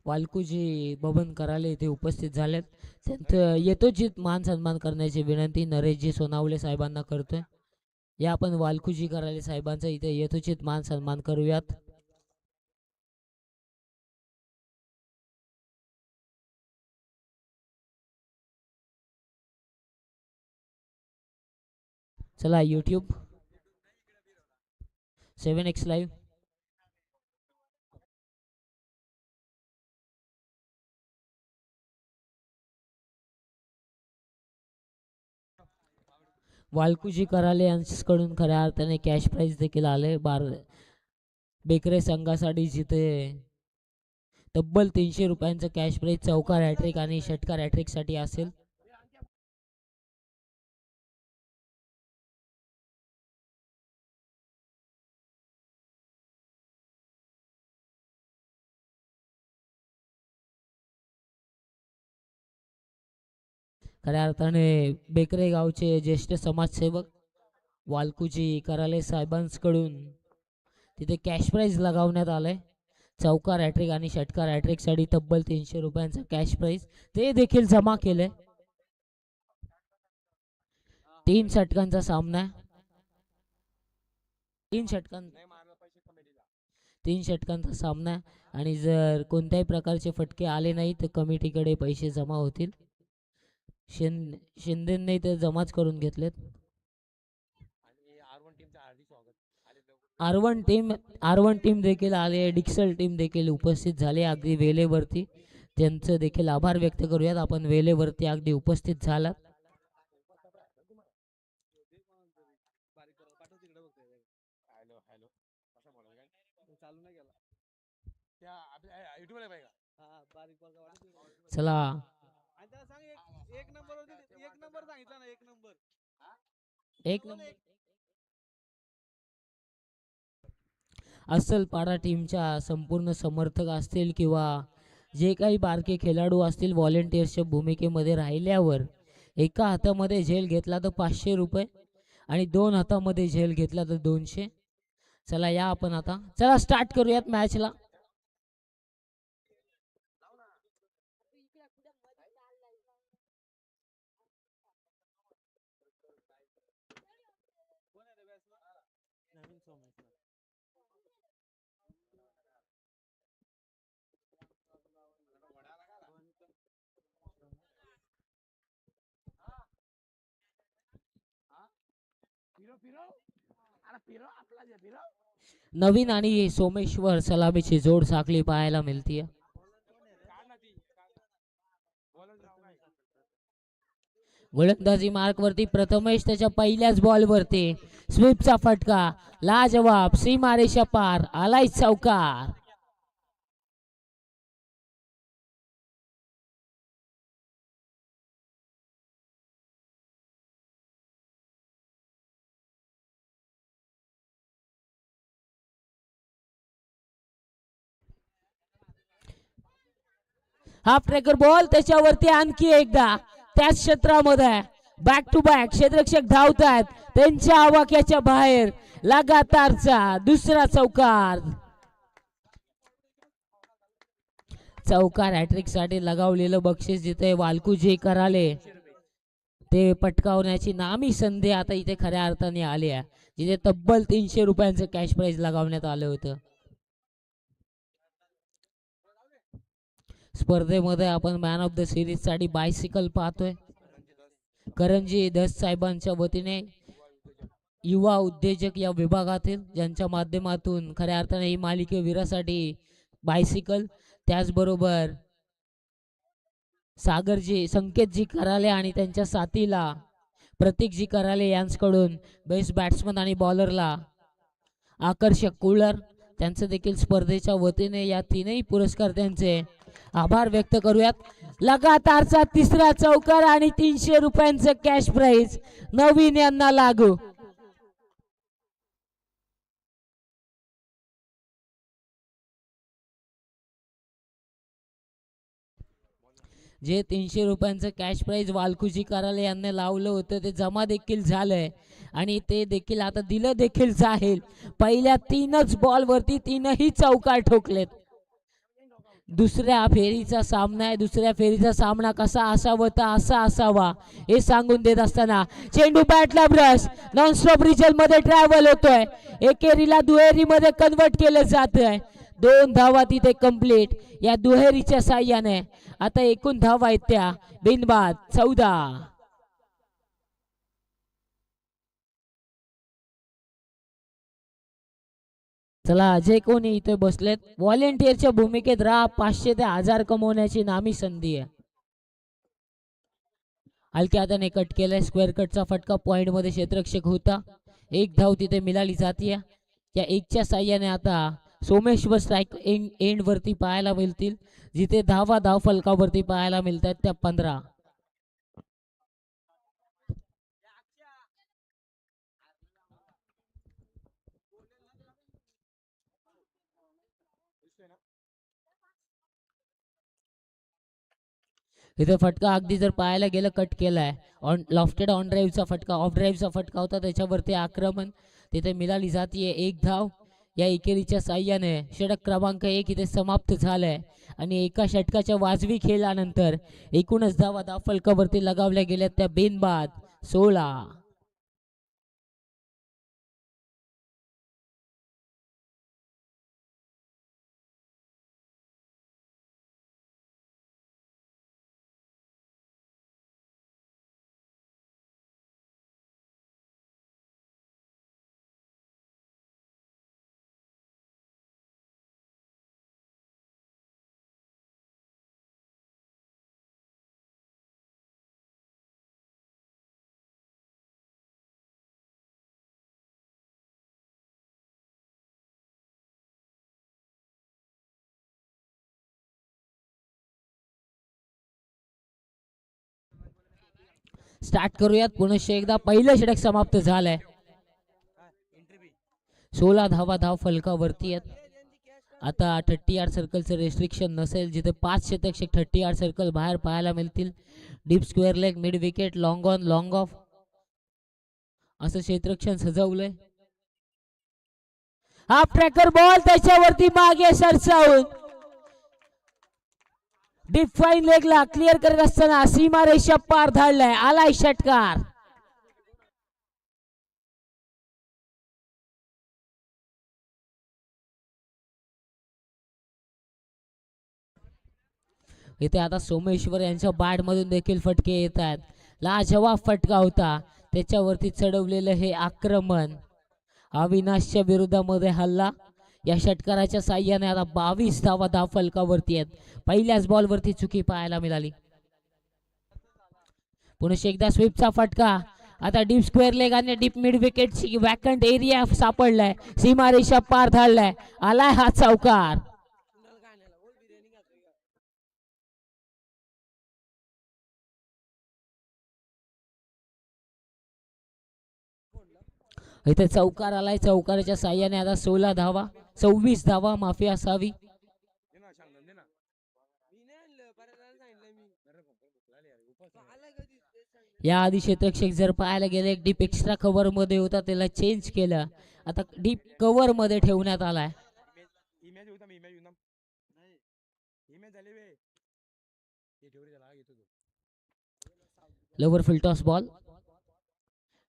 वालकुजी बबन कराले इथे उपस्थित झालेत. त्यांचं यथोचित मान सन्मान करण्याची विनंती नरेशजी सोनावले साहेबांना करतोय. या आपण वालकुजी कराले साहेबांचा इथे यथोचित मान सन्मान करूयात. चला यूट्यूब 7X लाईव्ह वालकुजी कराले यांच्याकडून खऱ्या अर्थाने कॅश प्राइज देखील आले. बेकरे संघासाठी जिथे तब्बल 300 रुपयांचं कॅश प्राइज चौकार हॅट्रिक आणि षटकार हॅट्रिक साठी असेल. खऱ्या अर्थाने बेकरे गावचे ज्येष्ठ समाजसेवक वालकुजी कराले साहेबांकडून तिथे कॅश प्राइज लगावण्यात आलंय. चौकार हॅट्रिक आणि षटकार हॅट्रिक साठी तब्बल 300 रुपयांचा कॅश प्राइज ते देखील जमा केलंय. 3 षटकांचा सामना, 3 षटकांचा सामना आणि जर कोणत्याही प्रकारचे फटके आले नाही तर कमिटीकडे पैसे जमा होतील. शिंदेंनी ते जमाच करून घेतलेत. आर1 टीम देखील आले. डिक्सल टीम देखील उपस्थित झाले अगदी वेळेवरती. त्यांचं देखील आभार व्यक्त करूयात. आपण वेळेवरती अगदी उपस्थित झालात. चला एक नंबर अस्सल पाडा टीमच्या संपूर्ण समर्थक असतील किंवा जे काही बारके खेळाडू असतील व्हॉलेंटियर्सच्या भूमिकेमध्ये राहिल्यावर एका हातामध्ये झेल घेतला तर 500 रुपये आणि 2 हातामध्ये झेल घेतला तर 200. चला या आपण आता चला स्टार्ट करूयात मॅचला. नवीन आणि सोमेश्वर सलामीची जोड साखळी पाहायला मिळतीये. गोलंदाजी मार्क वरती प्रथमेश त्याच्या पहिल्याच बॉल वरती स्वीपचा फटका लाजवाब सीमारेषा पार आलाय चौकार. हाफ ट्रॅकर बॉल त्याच्यावरती आणखी एकदा त्याच क्षेत्रामध्ये बॅक टू बॅक क्षेत्ररक्षक धावत आहेत. त्यांच्या आवाक्याच्या बाहेर लगातारचा दुसरा चौकार. चौकार हॅट्रिक साठी लगावलेलं बक्षीस जिथे वालकुजी कराले ते पटकावण्याची नामी संधी आता इथे खऱ्या अर्थाने आली आहे. जिथे तब्बल 300 रुपयांचं कॅश प्राइज लगावण्यात आलं होतं. स्पर्धेमध्ये आपण मॅन ऑफ द सिरीज साठी बायसिकल पाहतोय. करंजी दस साहेबांच्या वतीने युवा उद्योजक या विभागातील ज्यांच्या माध्यमातून खऱ्या अर्थाने ही मालिकेवीरासाठी बायसिकल, त्याचबरोबर सागरजी संकेतजी कराले आणि त्यांच्या साथीला प्रतीकजी कराले यांच्याकडून बेस्ट बॅट्समन आणि बॉलरला आकर्षक कूलर त्यांचं देखील स्पर्धेच्या वतीने या तीनही पुरस्कर्त्यांचे आभार व्यक्त करूयात. लगातारचा तिसरा चौकार आणि 300 रुपयांचं कॅश प्राइज नवीन यांना लागू. जे 300 रुपयांचं कॅश प्राइज वालकुजी कराले यांनी लावलं होतं ते जमा देखील झालंय आणि ते देखील आता दिलं देखील जाईल. पहिल्या 3च बॉल वरती 3ही चौकार ठोकलेत. दुसऱ्या फेरीचा सामना आहे. दुसऱ्या फेरीचा सामना कसा असावा तर असा असावा हे सांगून देत असताना चेंडू बॅटला ब्रश नॉनस्टॉप रिजल मध्ये ट्रॅव्हल होतोय. एकेरीला दुहेरी मध्ये कन्वर्ट केलं जात आहे. 2 धावा तिथे कंप्लीट या दुहेरीच्या साह्याने. आता एकूण धावा आहेत त्या बिनबाद 14. चला अजय कोणी इथे बसलेत व्हॉलेंटियरच्या भूमिकेत राहा. 500 ते 1000 कमवण्याची नामी संधी आहे. हलक्या हाताने कट केलाय. स्क्वेअर कटचा फटका पॉइंट मध्ये क्षेत्ररक्षक होता. 1 धाव तिथे मिळाली जाते. या 1च्या साह्याने आता सोमेश्वर स्ट्राईक एंड वरती पाहायला मिळतील. जिथे धावा धाव फलकावरती पाहायला मिळतात त्या 15. इथे फटका अगदी जर पाहायला गेलं कट केलाय. ऑन लॉफ्टेड ऑन ड्राईव्हचा फटका ऑफ ड्राईव्हचा फटका होता त्याच्यावरती आक्रमण तिथे मिळाली जातीये. 1 धाव या एकेरीच्या साह्याने षटक क्रमांक 1 इथे समाप्त झालाय. आणि एका षटकाच्या वाजवी खेळानंतर एकूणच धावा धाव फलकावरती लगावल्या गेल्या त्या बिनबाद 16. स्टार्ट करूयात पुनश्च एकदा. पहिलं षटक समाप्त झालंय. 16 धावा धाव फलकावरती आहेत. आता 30 यार्ड सर्कलचं रेस्ट्रिक्शन नसेल. जिथे 5 क्षेत्ररक्षक 30 यार्ड सर्कल बाहेर पाहायला मिळतील. Deep square leg mid wicket long on long of असं क्षेत्ररक्षण सजवलंय. हाफ ट्रॅकर बॉल त्याच्यावरती मागे सरसावून डीप फाईन लेगला क्लिअर करत असताना सीमारेषा पार धाडलाय. आलाय षटकार. इथे आता सोमेश्वर यांच्या बॅट मधून देखील फटके येत आहेत. लाजवाब फटका होता त्याच्यावरती चढवलेलं हे आक्रमण. अविनाशच्या विरोधामध्ये हल्ला. या षटकाराच्या साह्याने आता 22 धावा धाव फलकावरती आहेत. पहिल्याच बॉल वरती चुकी पाहायला मिळाली. पुन्हा एकदा स्वीपचा फटका. आता डीप स्क्वेअर लेग आणि डीप मिड विकेटची वॅकंट एरिया सापडलाय. सीमारेषा पार धाडलाय. आलाय हा चौकार. इथे चौकार आलाय. चौकाराच्या साह्याने आता 16 धावा 26 धावा माफी असावी. या आधी क्षेत्ररक्षक जर पाहायला गेले डीप एक्स्ट्रा कव्हर मध्ये होता त्याला चेंज केलं. आता डीप कव्हर मध्ये ठेवण्यात आलाय. लोवर फुल टॉस बॉल.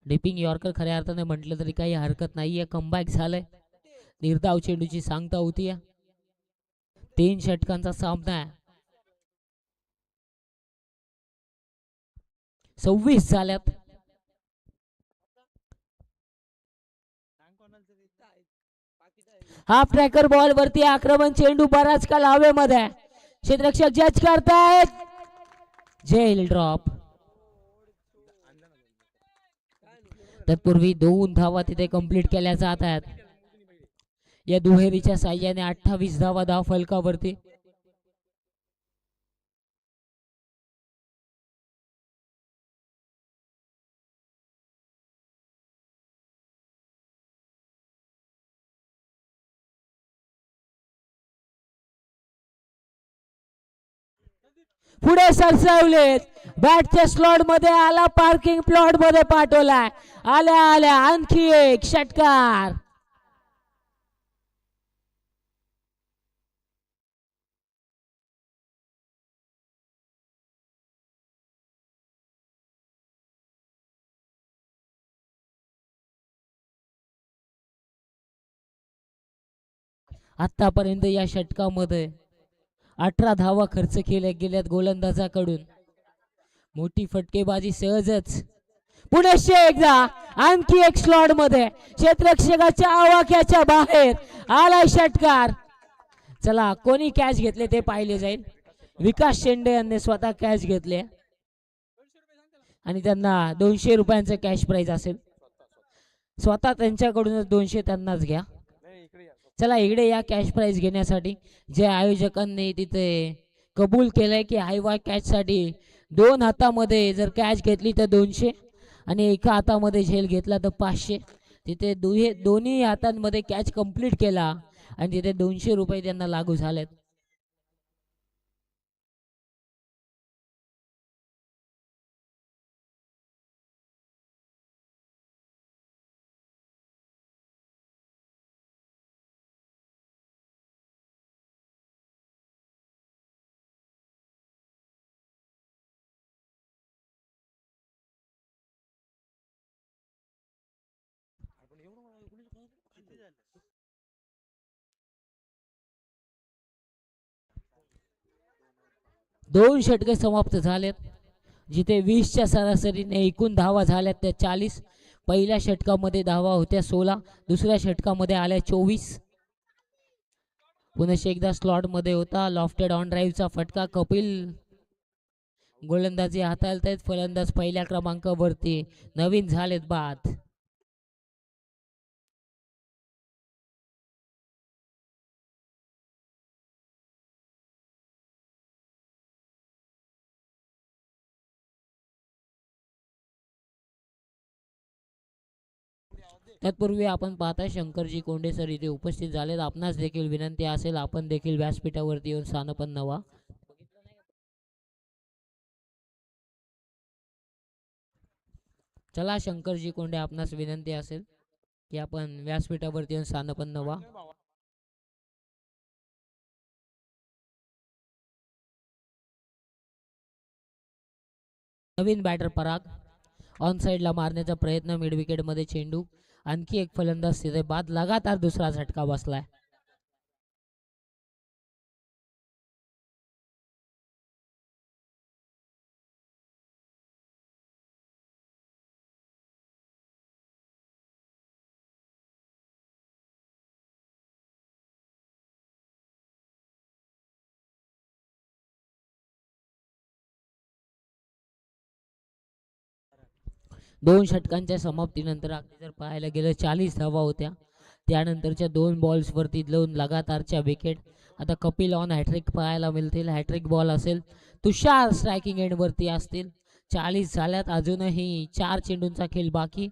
डिपिंग यॉर्कर खऱ्या अर्थाने म्हटलं तरी काही हरकत नाहीये. कमबॅक झालंय. निर्धाव चेंडूची सांगता होती. 3 षटकांचा सामना आहे. 26 झाल्यात. हाफ ट्रॅकर बॉल वरती आक्रमण. चेंडू बराच काल हवेमध्ये. क्षेत्ररक्षक जज करतायत. जेल ड्रॉप. तत्पूर्वी 2 धावा तिथे कंप्लीट केल्या जात आहेत. या दुहेरीच्या साह्याने 28 धावा धाव फलकावरती. पुढे सरसावलेत. बॅटच्या स्लॉट मध्ये आला. पार्किंग प्लॉट मध्ये पाठवलाय. आल्या आल्या आणखी एक षटकार. आतापर्यंत या षटकामध्ये 18 धावा खर्च केल्या गेल्यात गोलंदाजाकडून. मोठी फटकेबाजी सहजच. पुन्हा एकदा आणखी एक स्लॉट मध्ये क्षेत्ररक्षकाच्या आवाक्याच्या बाहेर आलाय षटकार. चला कोणी कॅच घेतले ते पाहिले जाईल. विकास शेंडे यांनी स्वतः कॅच घेतले आणि त्यांना 200 रुपयांचं कॅश प्राइज असेल. स्वतः त्यांच्याकडूनच 200 त्यांनाच घ्या. चला इकडे या कॅश प्राइज घेण्यासाठी जे आयोजकांनी तिथे कबूल केलंय की हायवा कॅच साठी 2 हातामध्ये जर कॅच घेतली तर 200 आणि एका हातामध्ये झेल घेतला तर 500. तिथे दोन्ही हातांमध्ये कॅच कंप्लीट केला आणि तिथे 200 रुपये त्यांना लागू झालेत. दोन षटके समाप्त झालेत. जिथे 20च्या सरासरीने एकूण धावा झाल्यात त्या 40. पहिल्या षटकामध्ये धावा होत्या 16, दुसऱ्या षटकामध्ये आल्या 24. पुन्हा एकदा स्लॉट मध्ये होता लॉफ्टेड ऑन ड्राईव्हचा फटका. कपिल गोलंदाजी हाताळतायत. फलंदाज पहिल्या क्रमांकावरती नवीन झालेत बाद. तत्पूर्वी आपण पाहता शंकरजी कोंडे सर इथे उपस्थित झालेत. आपणास देखील विनंती असेल आपण देखील व्यासपीठावरती येऊन स्थानपन्न व्हा. चला शंकरजी कोंडे आपणास विनंती असेल की आपण व्यासपीठावरती येऊन स्थानपन्न व्हा. नवीन बॅटर पराग ऑन साइडला मारण्याचा प्रयत्न. मिड विकेट मध्ये चेंडू. आणखी एक फलंदाज तिथे बाद. लगातार दुसरा झटका बसलाय. दोन षटकांच्या समाप्तीनंतर अगदी जर पाहायला गेलं 40 धावा होत्या. त्यानंतरच्या 2 बॉल्स वरती 2 लगातारच्या विकेट. आता कपिल ऑन हॅट्रिक पाहायला मिळतील. हॅट्रिक बॉल असेल. तुषार स्ट्रायकिंग एंड वरती असतील. 40 झाल्यात. अजूनही 4 चेंडूंचा खेळ बाकी.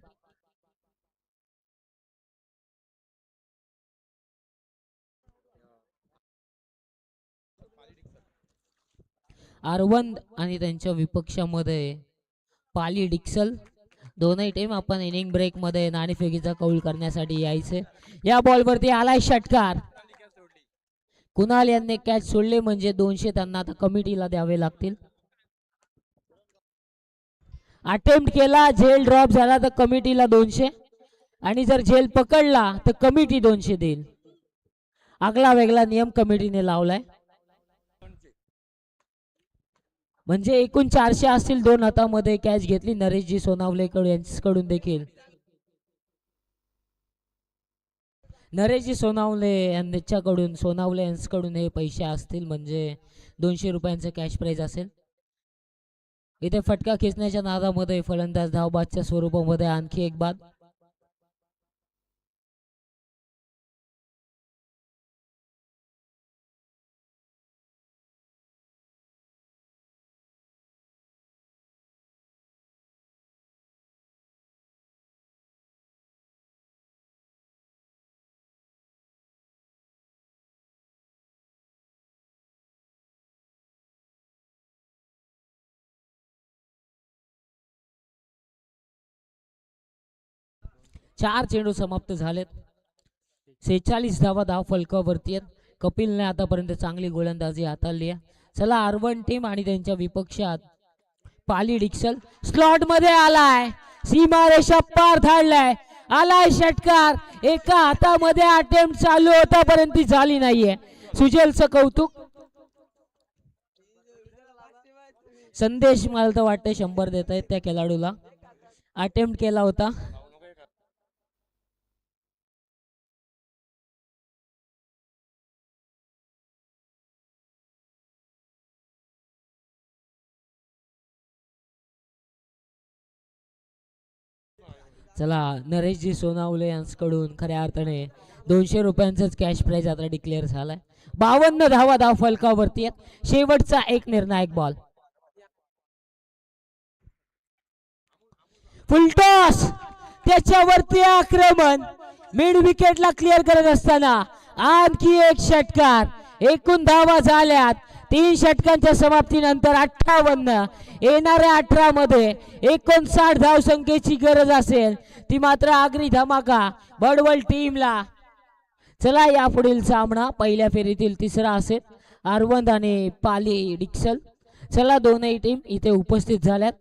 अरविंद आणि त्यांच्या विपक्षामध्ये पाली डिक्सल. दोनही टीम आपण इनिंग ब्रेक मध्ये नाणेफेकीचा कौल करण्यासाठी यायचे. या बॉल वरती आलाय षटकार. कुणाल यांनी कॅच सोडले म्हणजे 200 त्यांना आता कमिटीला द्यावे लागतील. अटेम्प्ट केला झेल ड्रॉप झाला तर कमिटीला 200 आणि जर झेल पकडला तर कमिटी 200 देईल. आगला वेगळा नियम कमिटीने लावलाय. म्हणजे एकूण 400 असतील. 2 हातामध्ये कॅच घेतली नरेशजी सोनावले यांच्याकडून देखील. नरेशजी सोनावले यांच्याकडून हे पैसे असतील म्हणजे 200 रुपयांचं कॅश प्राइज असेल. इथे फटका खेचण्याच्या नादामध्ये फलंदाज धावबादच्या स्वरूपामध्ये आणखी एक बाद. चार चेंडू समाप्त झालेत. 46 धावा धाव फलकावरती आहेत. कपिलने आतापर्यंत चांगली गोलंदाजी हाताळली आहे. चला अर्बन टीम आणि त्यांच्या विपक्षात पाली डिक्सल स्लॉट मध्ये आलाय. सीमारेषा पार धाडलाय. आलाय षटकार. एका हातामध्ये अटेम्प्ट चालू होता परंतु ती झाली नाहीये. सुजलचं कौतुक. संदेश मला तर वाटतं 100 देत आहेत त्या खेळाडूला. अटेम्प्ट केला होता. चला नरेशजी सोनावले यांच्याकडून खऱ्या अर्थाने 200 रुपयांचाच कॅश प्राइज आता डिक्लेअर झालाय. 52 धावा धाव फलकावरती आहेत. शेवटचा एक निर्णायक बॉल. फुलटॉस त्याच्यावरती आक्रमण. मिड विकेटला क्लिअर करत असताना आणखी एक षटकार. एकूण धावा झाल्यात 3 षटकांच्या समाप्तीनंतर 58. येणाऱ्या 18 मध्ये 59 धाव संख्येची गरज असेल ती मात्र आगरी धमाका बडवल टीमला. चला या पुढील सामना पहिल्या फेरीतील तिसरा असेल. अरवंद आणि पाली डिक्सल. चला दोनही टीम इथे उपस्थित झाल्यात.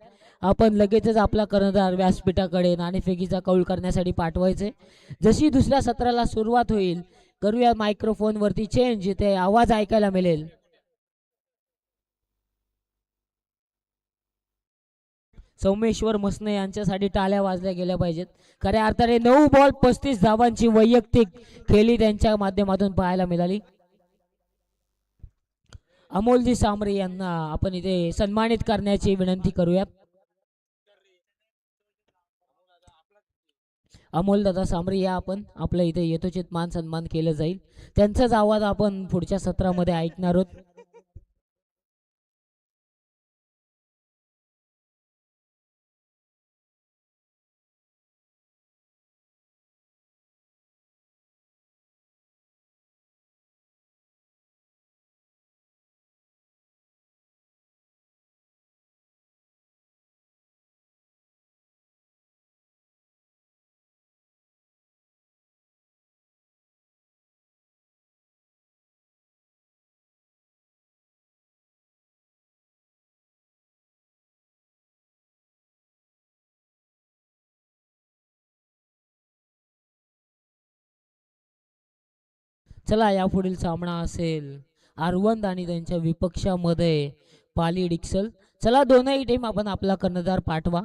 आपण लगेचच आपला कर्णधार व्यासपीठाकडे नाणेफेकीचा कौल करण्यासाठी पाठवायचे. जशी दुसऱ्या सत्राला सुरुवात होईल करूया मायक्रोफोन वरती चेंज. इथे आवाज ऐकायला मिळेल. सौमेश्वर मसने यांच्यासाठी टाळ्या वाजल्या गेल्या पाहिजेत. खऱ्या अर्थाने 9 बॉल 35 धावांची वैयक्तिक खेळी त्यांच्या माध्यमातून पाहायला मिळाली. अमोलजी सामरे यांना आपण इथे सन्मानित करण्याची विनंती करूयात. अमोल दादा सामरे या आपण आपल्या इथे यथोचित मान सन्मान केलं जाईल. त्यांचाच आवाज आपण पुढच्या सत्रामध्ये ऐकणार आहोत. चला या पुढील सामना असेल अरवंद आणि त्यांच्या विपक्षामध्ये पाली डिक्सल. चला दोनही टीम आपण आपला कर्णधार पाठवा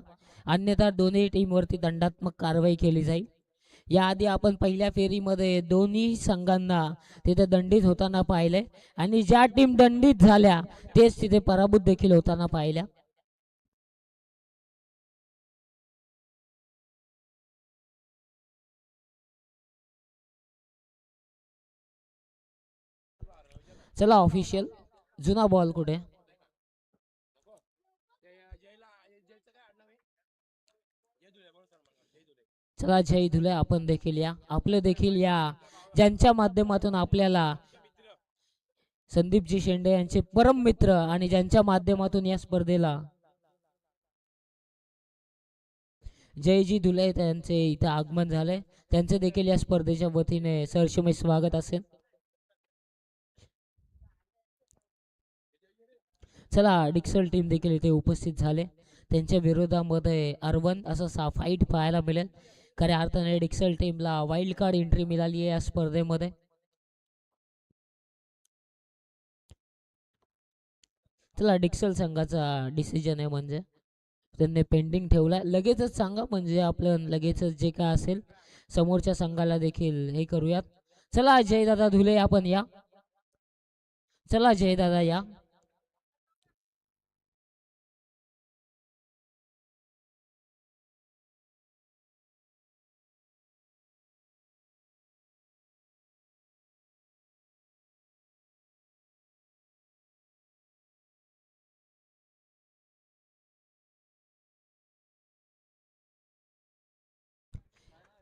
अन्यथा दोन्ही टीम वरती दंडात्मक कारवाई केली जाईल. याआधी आपण पहिल्या फेरीमध्ये दोन्ही संघांना तिथे दंडित होताना पाहिले आणि ज्या टीम दंडित झाल्या तेच तिथे पराभूत देखील होताना पाहिल्या. चला ऑफिशियल जुना बॉल कुठे. चला जय धुले आपण देखील या आपलं देखील या ज्यांच्या माध्यमातून आपल्याला संदीपजी शेंडे यांचे परम मित्र आणि ज्यांच्या माध्यमातून या स्पर्धेला जयजी धुले त्यांचे इथं आगमन झालंय. त्यांचे देखील या स्पर्धेच्या वतीने सहर्षमय स्वागत असेल. चला डिक्सल टीम देखील इथे उपस्थित झाले. त्यांच्या विरोधामध्ये अरवंद असं फाईट पाहायला मिळेल. खऱ्या अर्थाने डिक्सल टीमला वाईल्ड कार्ड एंट्री मिळाली आहे या स्पर्धेमध्ये. चला डिक्सल संघाचा डिसिजन आहे म्हणजे त्यांनी पेंडिंग ठेवला. लगेचच सांगा म्हणजे आपलं लगेचच जे काय असेल समोरच्या संघाला देखील हे करूयात. चला जयदादा धुले आपण या. चला जयदादा या.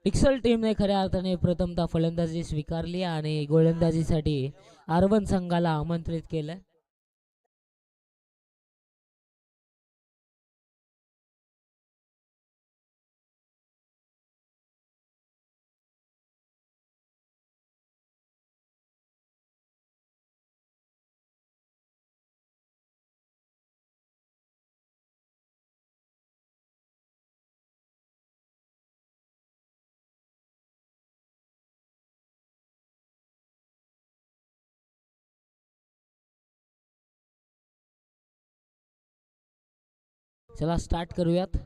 डिक्सल टीमने खऱ्या अर्थाने प्रथमतः फलंदाजी स्वीकारली आणि गोलंदाजीसाठी अरवंद संघाला आमंत्रित केलं. चला स्टार्ट करूयात.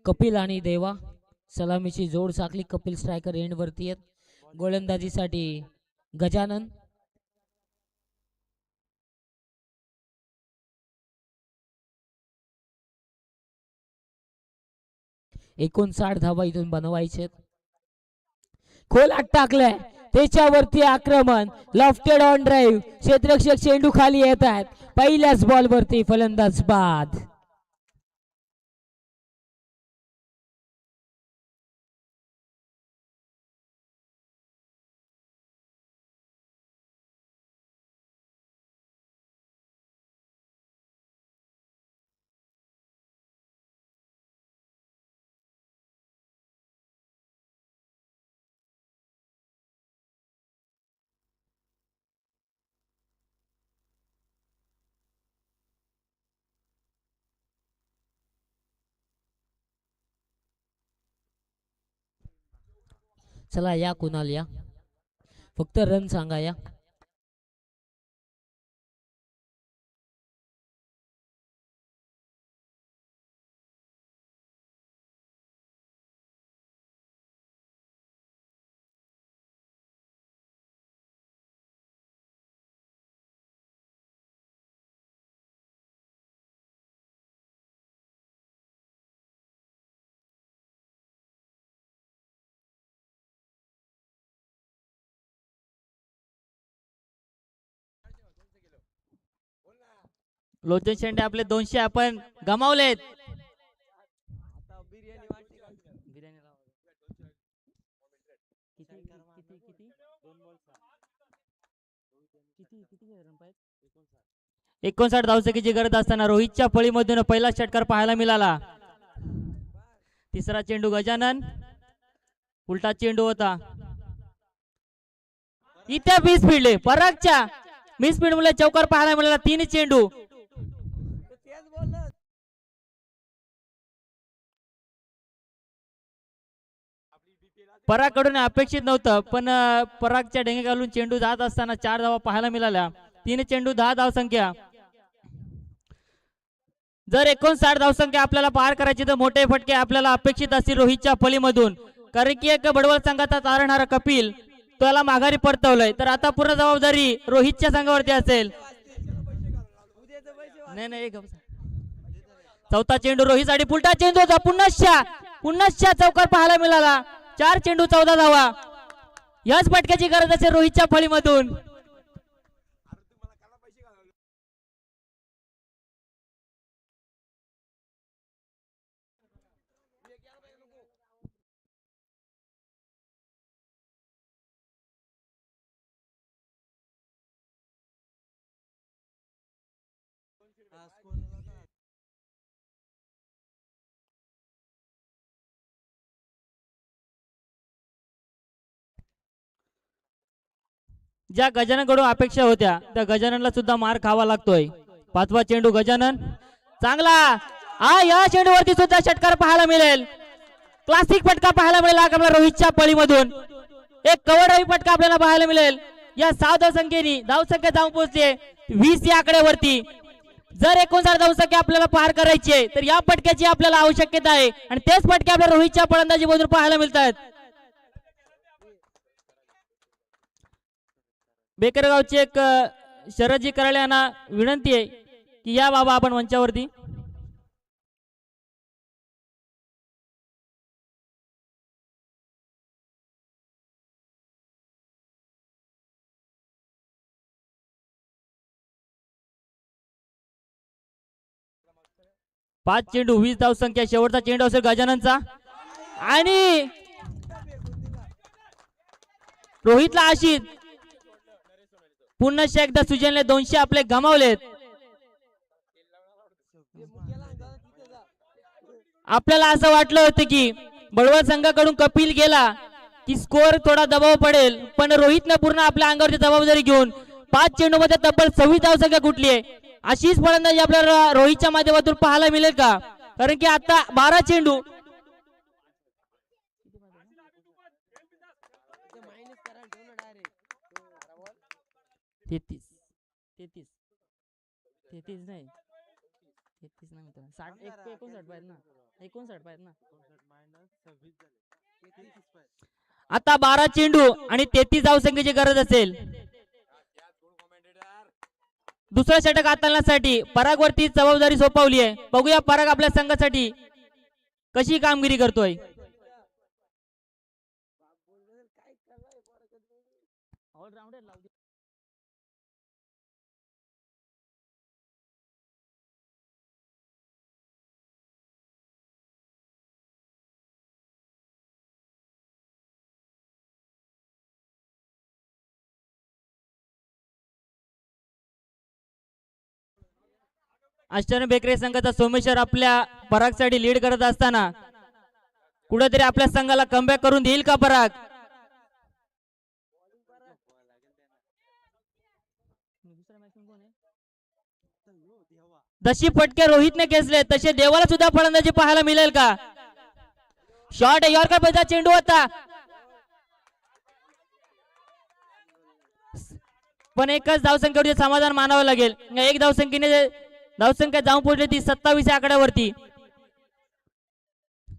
कपिल आणि देवा सलामीची जोड साकली. कपिल स्ट्रायकर एंड वरती आहेत. गोलंदाजीसाठी गजानन. 59 धावा इथून बनवायचे. खोलात टाकलंय त्याच्यावरती आक्रमण. Lofted on drive. क्षेत्ररक्षक चेंडू खाली येत आहेत. पहिल्याच बॉल वरती फलंदाज बाद. चला या कुणाल या, फक्त रन सांगा या. लोचन शेंडे आपले 200 आपण गमावलेत. किती 59 धावसंख्येची गरज असताना रोहितच्या फळीमधून पहिला षटकार पाहायला मिळाला. तिसरा चेंडू गजानन. उलटा चेंडू होता. इथे मिस फिरले. परागच्या मिस फील्ड मुळे चौकार पाहायला मिळाला. 3 चेंडू. परागकडून अपेक्षित नव्हतं, पण परागच्या ढेंगे घालून चेंडू जात असताना 4 धावा पाहायला मिळाल्या. 3 चेंडू 10 धावसंख्या. जर 59 धावसंख्या आपल्याला पार करायची तर मोठे फटके आपल्याला अपेक्षित असतील रोहितच्या फळीमधून, कारण की एक बडवल संघाचा तारणहारा कपिल त्याला माघारी परतवलंय. तर आता पूर्ण जबाबदारी रोहितच्या संघावरती असेल. नाही चौथा चेंडू रोहितसाठी. पुलटा चेंडू होता. पुन्हा चौकार पाहायला मिळाला. 4 चेंडू 14 धावा. याच फटक्याची गरज असेल रोहितच्या फळीमधून. ज्या गजाननकडून अपेक्षा होत्या त्या गजाननला सुद्धा मार खावा लागतोय. 5वा चेंडू गजानन चांगला. या चेंडूवरती सुद्धा षटकार पाहायला मिळेल. क्लासिक फटका पाहायला मिळेल आपल्याला रोहितच्या फळीमधून. एक कव्हर रवी फटका आपल्याला पाहायला मिळेल. या 6 धावसंख्येने धावसंख्या जाऊन पोहोचते 20 या आकड्यावरती. जर 59 धावसंख्या आपल्याला पार करायची आहे तर या फटक्याची आपल्याला आवश्यकता आहे, आणि तेच फटके आपल्या रोहितच्या फलंदाजीमधून पाहायला मिळतात. बेकरगावचे एक शरदजी कराळे यांना विनंती आहे की या बाबा आपण मंचावरती. पाच चेंडू 20 धावसंख्या. शेवटचा चेंडू असेल गजाननचा, आणि रोहितला आशिष. पुन्हा एकदा सुजनने 200 आपले गमावलेत. आपल्याला असं वाटलं होतं की बळवंत संघाकडून कपिल गेला की स्कोअर थोडा दबाव पडेल, पण रोहितने पूर्ण आपल्या अंगावरची जबाबदारी घेऊन 5 चेंडू मध्ये तब्बल 26 धावसंख्या कुठली आहे. अशीच फलंदाजी आपल्याला रोहितच्या माध्यमातून पाहायला मिळेल का, कारण की आता 12 चेंडू. तेहतीस 33 नाही, 33 नाही मित्र, 60 59 पाहिजे ना, 59 पाहिजे ना. आता 12 चेंडू आणि 33 धावसंख्येची गरज असेल. दुसरा षटक हाताळण्यासाठी पराग वरती जबाबदारी सोपवली आहे. बघूया पराग आपल्या संघासाठी कशी कामगिरी करतोय. आश्चर्य बेकरे संघाचा सोमेश्वर आपल्या परागसाठी लीड करत असताना कुठेतरी आपल्या संघाला कमबॅक करून देईल का पराग. जशी फटके रोहितने खेचले तसे देवाला सुद्धा फलंदाजी पाहायला मिळेल का. शॉट यॉर्कर पैसा चेंडू होता, पण एकच धावसंख्येवरती समाधान मानावं लागेल. एक धावसंख्या जाऊन पोहोचली ती 27 आकड्यावरती.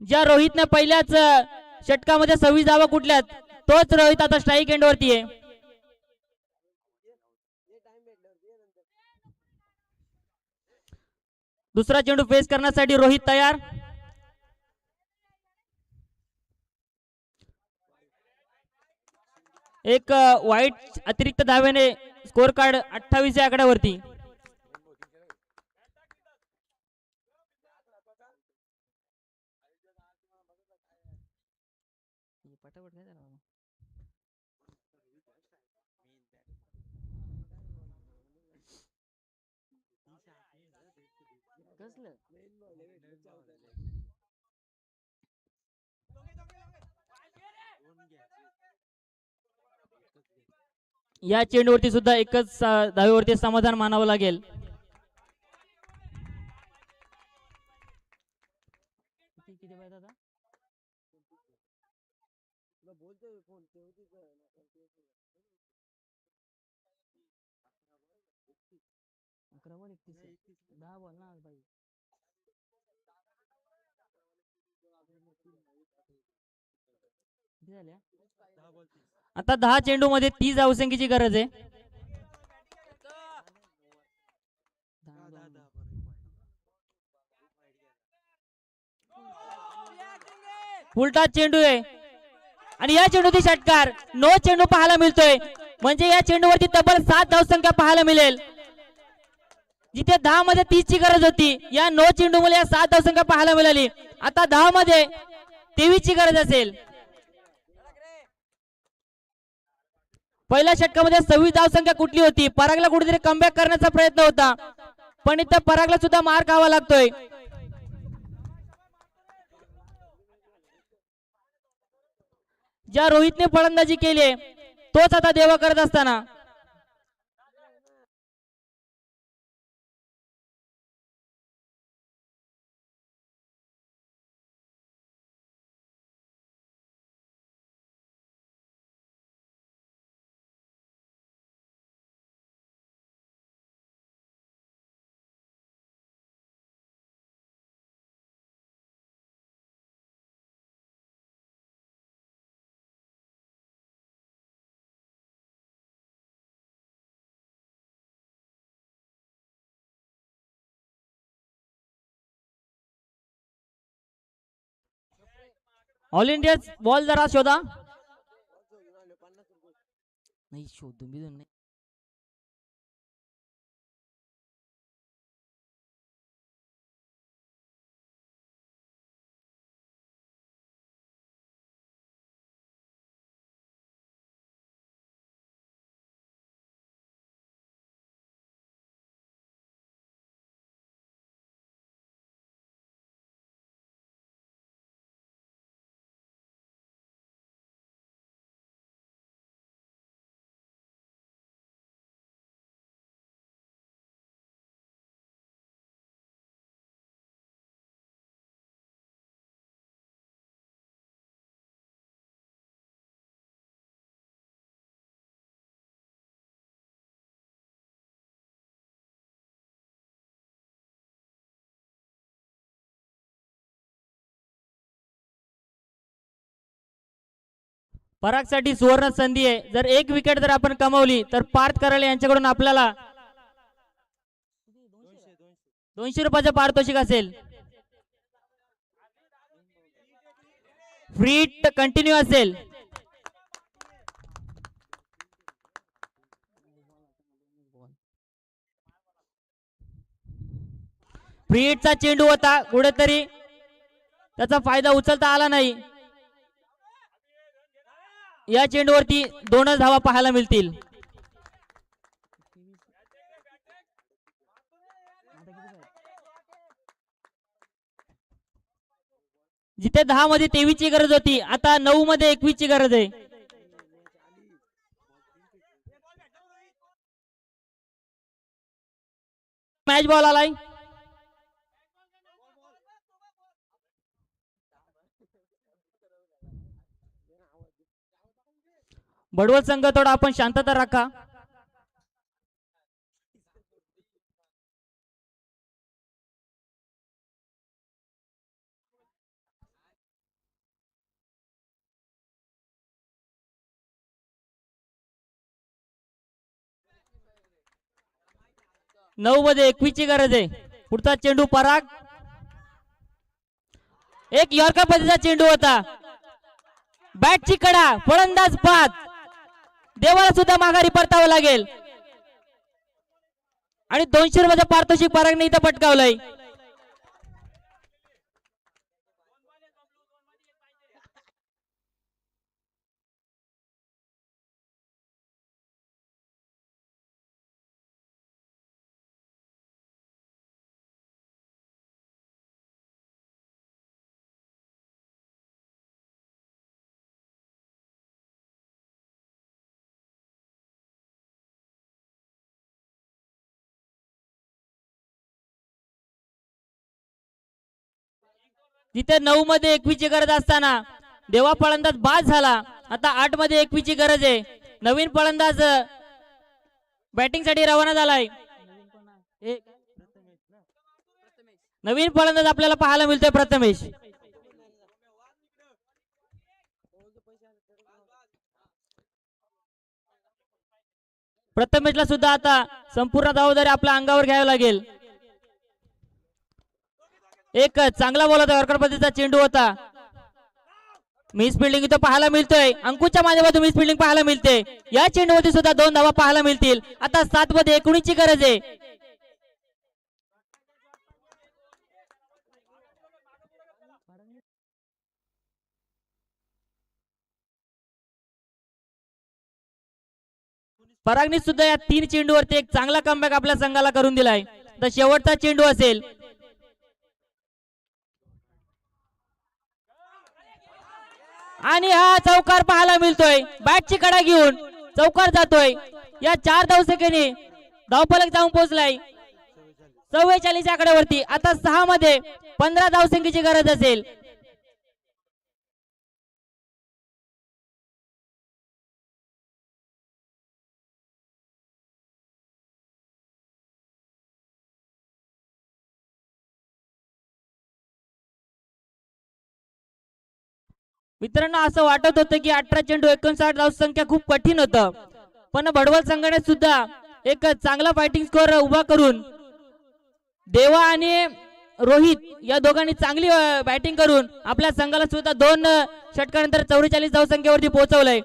ज्या रोहितने पहिल्याच षटकामध्ये 26 धावा कुठल्यात, तोच रोहित आता स्ट्राईक एंड वरती आहे. दुसरा चेंडू फेस करण्यासाठी रोहित तयार. एक वाईट अतिरिक्त धावेने स्कोर कार्ड 28 आकड्यावरती. या चेंडूवरती सुद्धा एकच धावेवरती समाधान मानावं लागेल. आता 10 चेंडू मध्ये 30 धावसंख्येची गरज आहे. उलटा चेंडू आहे आणि या चेंडूची षटकार. 9 चेंडू पाहायला मिळतोय, म्हणजे या चेंडूवरती तब्बल 7 धावसंख्या पाहायला मिळेल. जिथे 10 मध्ये 30 ची गरज होती, या 9 चेंडू मध्ये 7 धावसंख्या पाहायला मिळाली. आता 10 मध्ये 23 ची गरज असेल. पहिल्या षटकामध्ये 26 धावसंख्या कुठली होती. परागला कुठेतरी कमबॅक करण्याचा प्रयत्न होता, पण इथं परागला सुद्धा मार खावा लागतोय. ज्या रोहितने फलंदाजी केली तोच आता देवा करत असताना ऑल इंडिया बॉल जरा शोधा. नाही शोधून नाही. परागसाठी सुवर्ण संधी आहे. जर एक विकेट जर आपण कमावली तर पार्थ कराले यांच्याकडून आपल्याला 200 रुपयाचं पारितोषिक असेल. फ्री कंटिन्यू असेल. फ्री हिटचा चेंडू होता, कुठेतरी त्याचा फायदा उचलता आला नाही. या चेंडूवरती 2च धावा पाहायला मिळतील. जिथे 10 मध्ये 23 ची गरज होती, आता 9 मध्ये 21 ची गरज आहे. मॅच बॉल आलाय. बडवल संघ थोडा आपण शांतता राखा. नऊ मध्ये 21 ची गरज आहे. पुढचा चेंडू पराग. एक यॉर्कर पद्धतीचा चेंडू होता. बॅटची कडा, फलंदाज बाद. देवाला सुद्धा माघारी परतावं लागेल. आणि 200 रुपयाचं पारितोषिक परागने इथं पटकावलंय. जिथे 9 मध्ये 21 ची गरज असताना देवा फलंदाज बाद झाला. आता 8 मध्ये 21 ची गरज आहे. नवीन फलंदाज बॅटिंग साठी रवाना झालाय. नवीन फलंदाज आपल्याला पाहायला मिळतोय प्रथमेश. प्रथमेशला सुद्धा आता संपूर्ण जबाबदारी आपल्या अंगावर घ्यावी लागेल. एक चांगला बॉल होता, यॉर्कर पद्धतीचा चेंडू होता. मिस फिल्डिंग इथं पाहायला मिळतोय. अंकुशच्या माध्यमातून मिस फिल्डिंग पाहायला मिळते. या चेंडूवरती सुद्धा 2 धावा पाहायला मिळतील. आता 7 मध्ये 19 ची गरज आहे. परागने सुद्धा या 3 चेंडूवरती एक चांगला कमबॅक आपल्या संघाला करून दिलाय. तर शेवटचा चेंडू असेल. आणि हा चौकार पाहायला मिळतोय. बॅटची कडा घेऊन चौकार जातोय. या 4 धावसंख्येने धावफलक जाऊन पोहोचलाय 44 आकड्यावरती. आता 6 मध्ये 15 धावसंख्येची गरज असेल. मित्रांनो, असं वाटत होतं की 18 चेंडू 59 धावसंख्या खूप कठीण होतं. पण बडवल संघाने सुद्धा एक चांगला फायटिंग स्कोअर उभा करून देवा आणि रोहित या दोघांनी चांगली बॅटिंग करून आपल्या संघाला सुद्धा 2 षटकानंतर 44 धावसंख्येवरती पोहोचवलंय.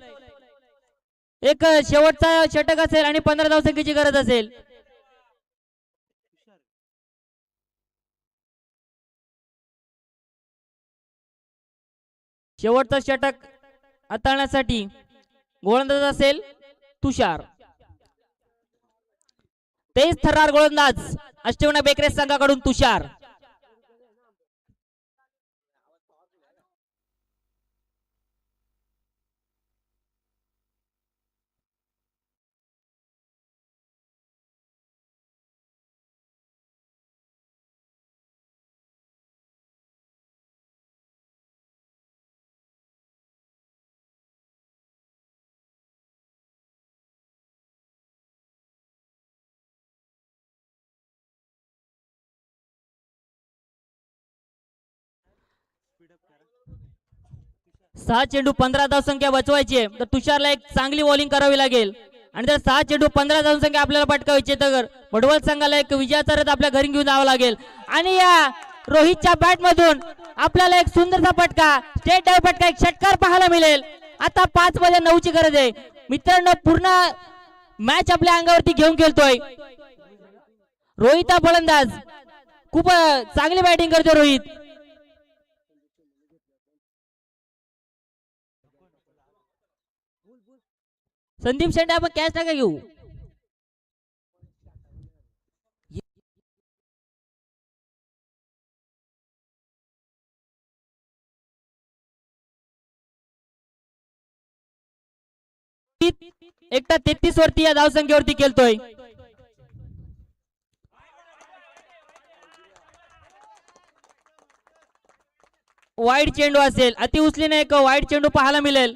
एक शेवटचा षटक असेल आणि 15 धावसंख्येची गरज असेल. शेवटचा षटक हाताळण्यासाठी गोलंदाज असेल तुषार. 23 थरार गोलंदाज अष्टविनायक बेकरे संघाकडून तुषार. 6 चेंडू 15 धावसंख्या बचवायची आहे, तर तुषारला एक चांगली बॉलिंग करावी लागेल. आणि जर 6 चेंडू 15 धावसंख्या आपल्याला पटकावायची तर भडवल संघाला एक विजयाचा रथ आपल्या घरी घेऊन जावं लागेल. आणि या रोहितच्या बॅट मधून आपल्याला एक सुंदरसा फटका, स्टेट डाय फटका, एक षटकार पाहायला मिळेल. आता 5 मध्ये 9 ची गरज आहे मित्रांनो. पूर्ण मॅच आपल्या अंगावरती घेऊन खेळतोय रोहित हा फलंदाज. खूप चांगली बॅटिंग करतोय रोहित. संदीप शेंडे आपण कॅच नका घेऊ. एकटा 33 वरती या धावसंख्येवरती खेळतोय. वाईड चेंडू असेल, अति उचलीने एक वाईड चेंडू पाहायला मिळेल.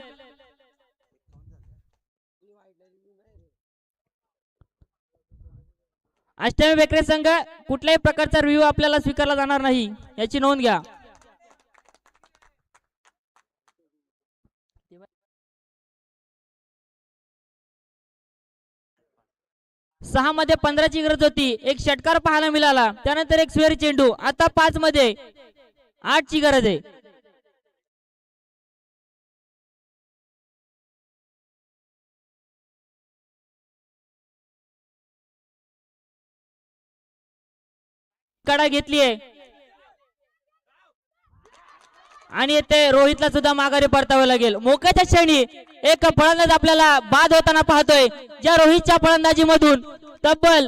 अष्टमी बेकरे संघ कुठल्याही प्रकारचा रिव्ह्यू आपल्याला स्वीकारला जाणार नाही, याची नोंद घ्या. सहा मध्ये 15 ची गरज होती, एक षटकार पाहायला मिळाला, त्यानंतर एक स्वेर चेंडू. आता 5 मध्ये 8 ची गरज आहे. कडा घेतली आहे आणि येथे रोहितला सुद्धा माघारी परतावे लागेल. मोक्याच्या क्षणी एक फलंदाज आपल्याला बाद होताना पाहतोय, ज्या रोहितच्या फलंदाजी मधून तब्बल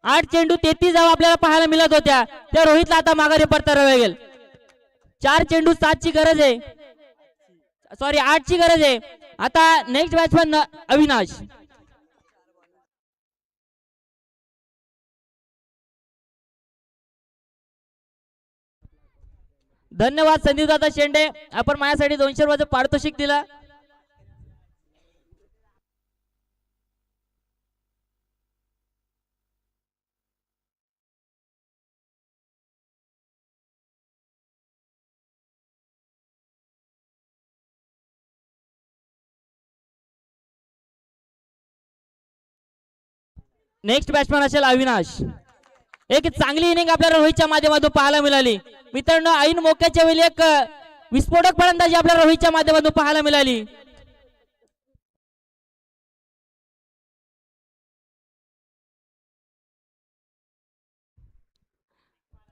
8 चेंडू 33 धावा आपल्याला पाहायला मिळत होत्या, त्या रोहितला आता माघारी परतावे लागेल. 4 चेंडू 7 ची गरज आहे, सॉरी 8 ची गरज आहे. आता नेक्स्ट बॅट्समन अविनाश. धन्यवाद संदीप दादा शेंडे, आपण माझ्यासाठी 200 रुपयाचं पारितोषिक दिला. नेक्स्ट बॅट्समन असेल अविनाश. एक चांगली इनिंग आपल्याला रोहितच्या माध्यमातून पाहायला मिळाली मित्रांनो. ऐन मोक्याच्या वेळी एक विस्फोटक फलंदाजी आपल्याला रोहितच्या माध्यमातून पाहायला मिळाली.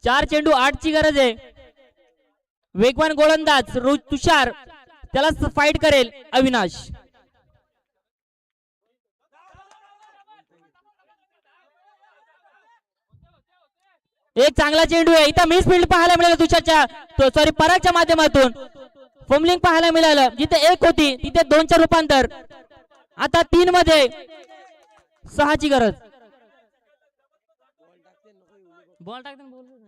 चार चेंडू 8 ची गरज आहे. वेगवान गोलंदाज तुषार, त्याला फाईट करेल अविनाश. एक चांगला चेंडू आहे, इथं मिस फील्ड पाहायला मिळालं तुषारच्या, सॉरी परागच्या माध्यमातून फॉर्मलिंग पाहायला मिळालं. जिथे 1 होती तिथे 2चं रूपांतर. आता 3 मध्ये 6 ची गरज. बॉल टाकते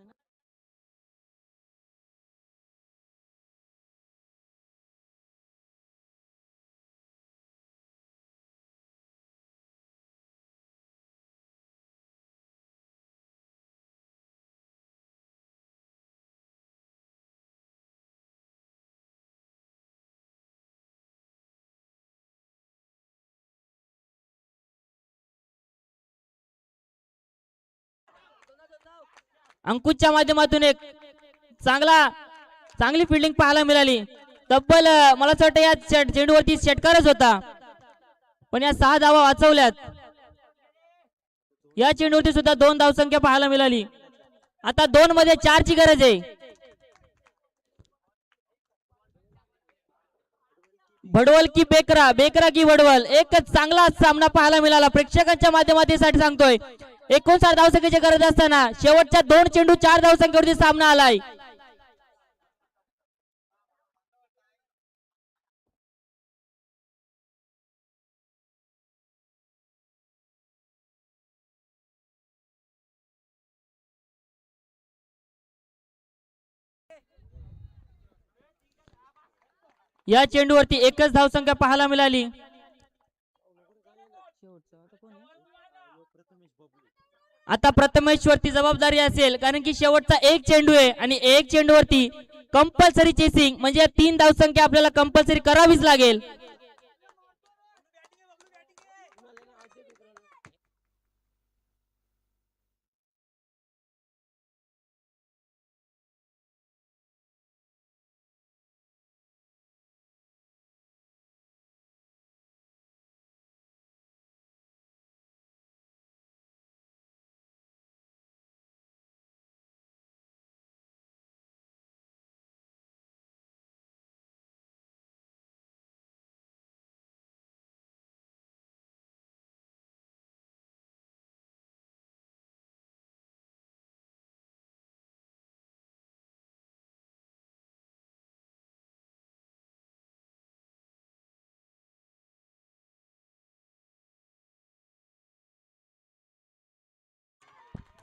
अंकुशच्या माध्यमातून एक चांगली फिल्डिंग पाहायला मिळाली. तब्बल मला असं वाटतं या चेंडूवरती षटकारच होता, पण या 6 धावा वाचवल्यात. या चेंडूवरती सुद्धा 2 धावसंख्या पाहायला मिळाली. आता 2 मध्ये 4 ची गरज आहे. भडवल की बेकरा, बेकरा की भडवल, एकच चांगला सामना पाहायला मिळाला. प्रेक्षकांच्या माध्यमातून सांगतोय 59 धावसंख्येची गरज असताना शेवटच्या 2 चेंडू 4 धावसंख्येवरती सामना आलाय. या चेंडूवरती एकच धावसंख्या पाहायला मिळाली. आता प्रथमेश वरती जबाबदारी असेल, कारण की शेवटचा 1 चेंडू आहे आणि 1 चेंडूवरती कंपल्सरी चेसिंग म्हणजे 3 धावसंख्या आपल्याला कंपल्सरी करावीच लागेल.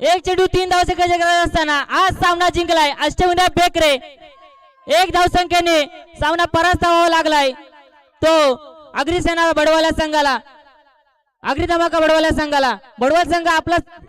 एक चेंडू 3 धावसंख्येच्या गरज असताना आज सामना जिंकलाय अष्टविनायक बेकरे. 1 धावसंख्येने सामना परास्त व्हावा लागलाय तो अग्निसेना बडवाला संघाला. अग्निधमाका बडवाला संघाला. बडवाल संघ आपला